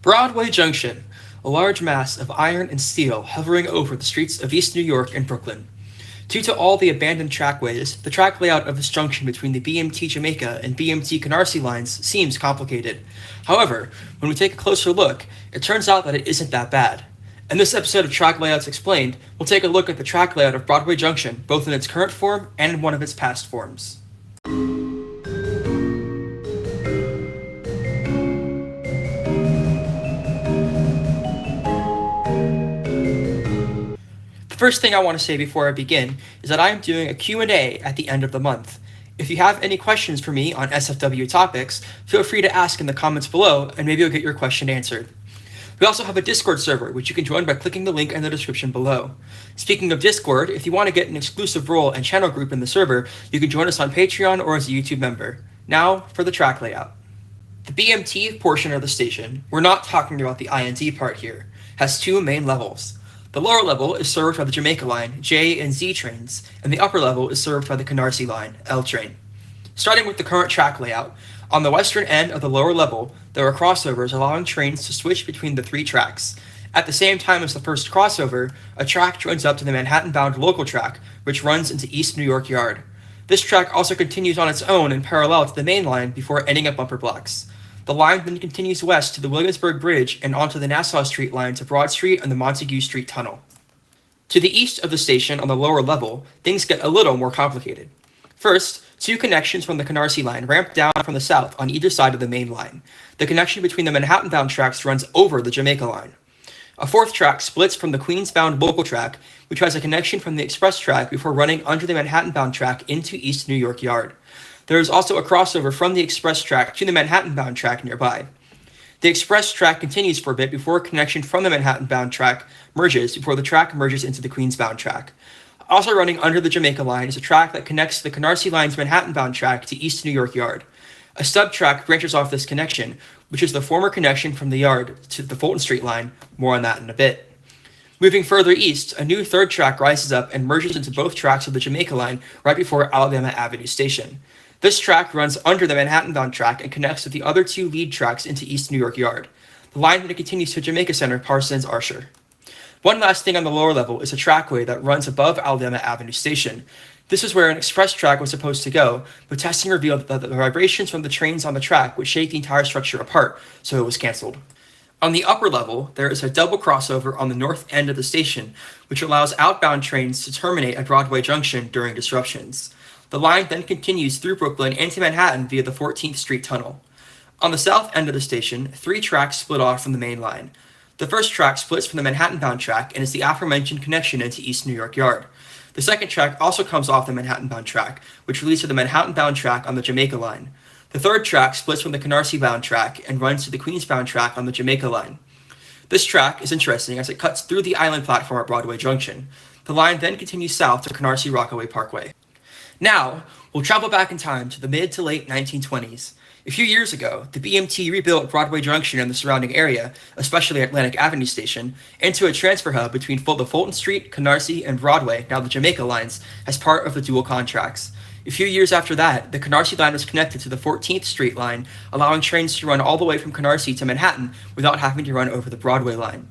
Broadway Junction, a large mass of iron and steel hovering over the streets of East New York and Brooklyn. Due to all the abandoned trackways, the track layout of this junction between the BMT Jamaica and BMT Canarsie lines seems complicated. However, when we take a closer look, it turns out that it isn't that bad. In this episode of Track Layouts Explained, we'll take a look at the track layout of Broadway Junction, both in its current form and in one of its past forms. The first thing I want to say before I begin is that I am doing a Q&A at the end of the month. If you have any questions for me on SFW topics, feel free to ask in the comments below and maybe you'll get your question answered. We also have a Discord server, which you can join by clicking the link in the description below. Speaking of Discord, if you want to get an exclusive role and channel group in the server, you can join us on Patreon or as a YouTube member. Now, for the track layout. The BMT portion of the station, we're not talking about the IND part here, has two main levels. The lower level is served by the Jamaica line, J and Z trains, and the upper level is served by the Canarsie line, L train. Starting with the current track layout, on the western end of the lower level, there are crossovers allowing trains to switch between the three tracks. At the same time as the first crossover, a track joins up to the Manhattan-bound local track, which runs into East New York Yard. This track also continues on its own in parallel to the main line before ending at bumper blocks. The line then continues west to the Williamsburg Bridge and onto the Nassau Street line to Broad Street and the Montague Street Tunnel. To the east of the station on the lower level, things get a little more complicated. First, two connections from the Canarsie line ramp down from the south on either side of the main line. The connection between the Manhattan-bound tracks runs over the Jamaica line. A fourth track splits from the Queens-bound local track, which has a connection from the express track before running under the Manhattan-bound track into East New York Yard. There is also a crossover from the express track to the Manhattan-bound track nearby. The express track continues for a bit before a connection from the Manhattan-bound track merges before the track merges into the Queens-bound track. Also running under the Jamaica line is a track that connects the Canarsie line's Manhattan-bound track to East New York Yard. A stub-track branches off this connection, which is the former connection from the Yard to the Fulton Street line. More on that in a bit. Moving further east, a new third track rises up and merges into both tracks of the Jamaica line right before Alabama Avenue Station. This track runs under the Manhattan-bound track and connects with the other two lead tracks into East New York Yard. The line then continues to Jamaica Center, Parsons, Archer. One last thing on the lower level is a trackway that runs above Alabama Avenue Station. This is where an express track was supposed to go, but testing revealed that the vibrations from the trains on the track would shake the entire structure apart, so it was canceled. On the upper level, there is a double crossover on the north end of the station, which allows outbound trains to terminate at Broadway Junction during disruptions. The line then continues through Brooklyn and to Manhattan via the 14th Street Tunnel. On the south end of the station, three tracks split off from the main line. The first track splits from the Manhattan-bound track and is the aforementioned connection into East New York Yard. The second track also comes off the Manhattan-bound track, which leads to the Manhattan-bound track on the Jamaica line. The third track splits from the Canarsie-bound track and runs to the Queens-bound track on the Jamaica line. This track is interesting as it cuts through the island platform at Broadway Junction. The line then continues south to Canarsie Rockaway Parkway. Now, we'll travel back in time to the mid to late 1920s. A few years ago, the BMT rebuilt Broadway Junction and the surrounding area, especially Atlantic Avenue Station, into a transfer hub between the Fulton Street, Canarsie, and Broadway, now the Jamaica lines, as part of the dual contracts. A few years after that, the Canarsie line was connected to the 14th Street line, allowing trains to run all the way from Canarsie to Manhattan without having to run over the Broadway line.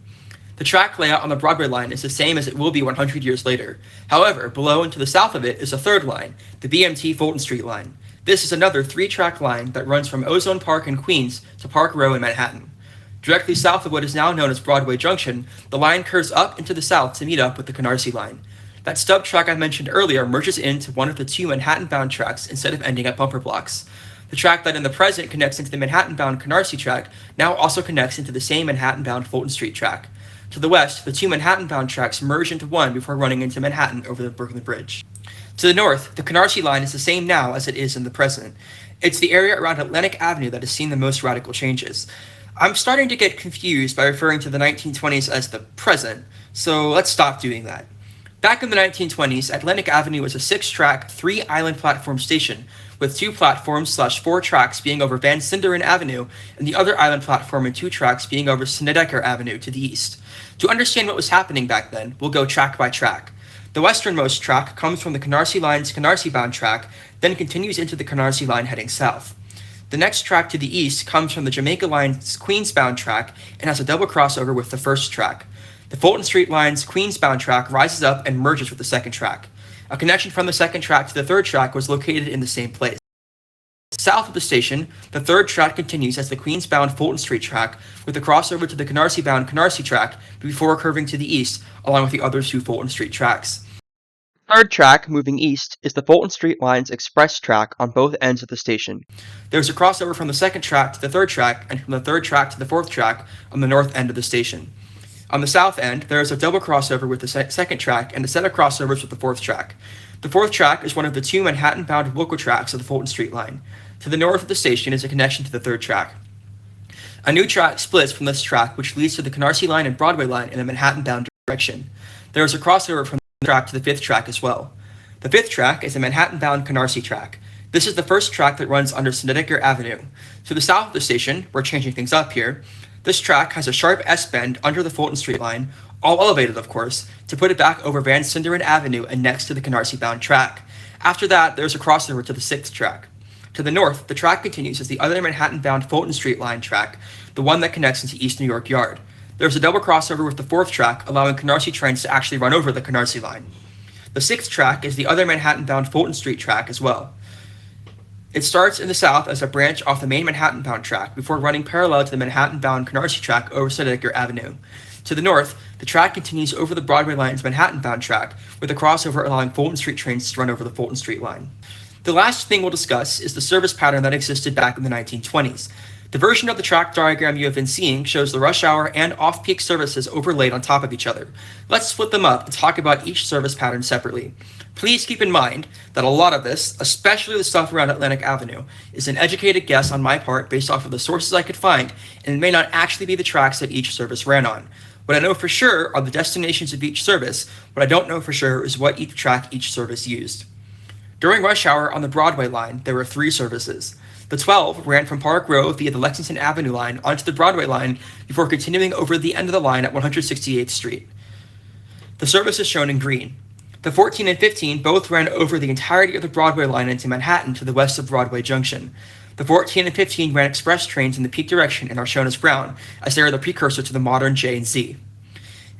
The track layout on the Broadway line is the same as it will be 100 years later. However, below and to the south of it is a third line, the BMT Fulton Street line. This is another three-track line that runs from Ozone Park in Queens to Park Row in Manhattan. Directly south of what is now known as Broadway Junction, the line curves up into the south to meet up with the Canarsie line. That stub track I mentioned earlier merges into one of the two Manhattan-bound tracks instead of ending at bumper blocks. The track that in the present connects into the Manhattan-bound Canarsie track now also connects into the same Manhattan-bound Fulton Street track. To the west, the two Manhattan-bound tracks merge into one before running into Manhattan over the Brooklyn Bridge. To the north, the Canarsie line is the same now as it is in the present. It's the area around Atlantic Avenue that has seen the most radical changes. I'm starting to get confused by referring to the 1920s as the present, so let's stop doing that. Back in the 1920s, Atlantic Avenue was a 6-track, 3-island platform station, with 2 platforms/4 tracks being over Van Sinderen Avenue, and the other island platform and 2 tracks being over Snedeker Avenue to the east. To understand what was happening back then, we'll go track by track. The westernmost track comes from the Canarsie line's Canarsie-bound track, then continues into the Canarsie line heading south. The next track to the east comes from the Jamaica Line's Queensbound track and has a double crossover with the first track. The Fulton Street Line's Queensbound track rises up and merges with the second track. A connection from the second track to the third track was located in the same place. South of the station, the third track continues as the Queens-bound Fulton Street track, with the crossover to the Canarsie-bound Canarsie track before curving to the east, along with the other two Fulton Street tracks. The third track, moving east, is the Fulton Street Line's express track on both ends of the station. There is a crossover from the second track to the third track, and from the third track to the fourth track on the north end of the station. On the south end, there is a double crossover with the second track and a set of crossovers with the fourth track. The fourth track is one of the two Manhattan-bound local tracks of the Fulton Street Line. To the north of the station is a connection to the third track. A new track splits from this track, which leads to the Canarsie Line and Broadway Line in a Manhattan-bound direction. There is a crossover from the track to the fifth track as well. The fifth track is a Manhattan-bound Canarsie track. This is the first track that runs under Snedeker Avenue. To the south of the station, we're changing things up here, this track has a sharp S-bend under the Fulton Street Line, all elevated of course, to put it back over Van Sinderen Avenue and next to the Canarsie-bound track. After that, there's a crossover to the sixth track. To the north, the track continues as the other Manhattan-bound Fulton Street Line track, the one that connects into East New York Yard. There's a double crossover with the fourth track, allowing Canarsie trains to actually run over the Canarsie Line. The sixth track is the other Manhattan-bound Fulton Street track as well. It starts in the south as a branch off the main Manhattan-bound track before running parallel to the Manhattan-bound Canarsie track over Snedeker Avenue. To the north, the track continues over the Broadway Line's Manhattan-bound track, with a crossover allowing Fulton Street trains to run over the Fulton Street Line. The last thing we'll discuss is the service pattern that existed back in the 1920s. The version of the track diagram you have been seeing shows the rush hour and off-peak services overlaid on top of each other. Let's split them up and talk about each service pattern separately. Please keep in mind that a lot of this, especially the stuff around Atlantic Avenue, is an educated guess on my part based off of the sources I could find, and it may not actually be the tracks that each service ran on. What I know for sure are the destinations of each service. What I don't know for sure is what each track each service used. During rush hour on the Broadway line, there were 3 services. The 12 ran from Park Row via the Lexington Avenue line onto the Broadway line before continuing over the end of the line at 168th Street. The service is shown in green. The 14 and 15 both ran over the entirety of the Broadway line into Manhattan to the west of Broadway Junction. The 14 and 15 ran express trains in the peak direction and are shown as brown, as they are the precursor to the modern J and Z.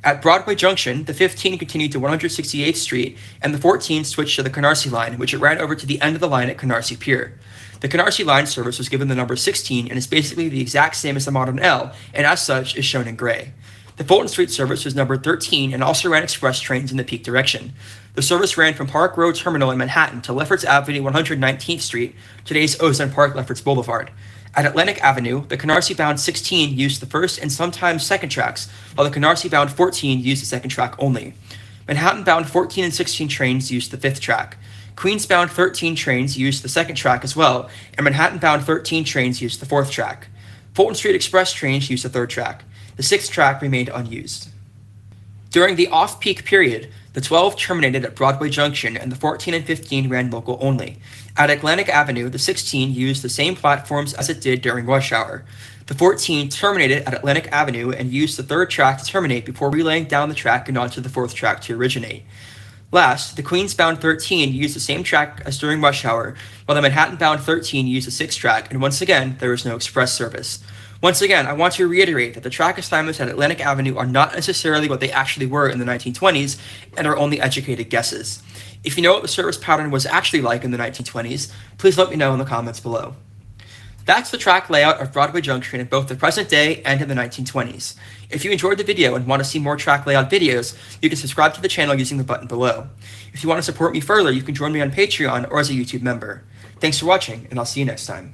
At Broadway Junction, the 15 continued to 168th Street, and the 14 switched to the Canarsie line, which it ran over to the end of the line at Canarsie Pier. The Canarsie line service was given the number 16 and is basically the exact same as the modern L, and as such is shown in gray. The Fulton Street service was numbered 13 and also ran express trains in the peak direction. The service ran from Park Row Terminal in Manhattan to Lefferts Avenue 119th Street, today's Ozone Park Lefferts Boulevard. At Atlantic Avenue, the Canarsie-bound 16 used the first and sometimes second tracks, while the Canarsie-bound 14 used the second track only. Manhattan-bound 14 and 16 trains used the fifth track. Queens-bound 13 trains used the second track as well, and Manhattan-bound 13 trains used the fourth track. Fulton Street Express trains used the third track. The sixth track remained unused. During the off-peak period, the 12 terminated at Broadway Junction and the 14 and 15 ran local only. At Atlantic Avenue, the 16 used the same platforms as it did during rush hour. The 14 terminated at Atlantic Avenue and used the third track to terminate before relaying down the track and onto the fourth track to originate. Last, the Queens-bound 13 used the same track as during rush hour, while the Manhattan-bound 13 used the sixth track, and once again, there was no express service. Once again, I want to reiterate that the track assignments at Atlantic Avenue are not necessarily what they actually were in the 1920s and are only educated guesses. If you know what the service pattern was actually like in the 1920s, please let me know in the comments below. That's the track layout of Broadway Junction in both the present day and in the 1920s. If you enjoyed the video and want to see more track layout videos, you can subscribe to the channel using the button below. If you want to support me further, you can join me on Patreon or as a YouTube member. Thanks for watching, and I'll see you next time.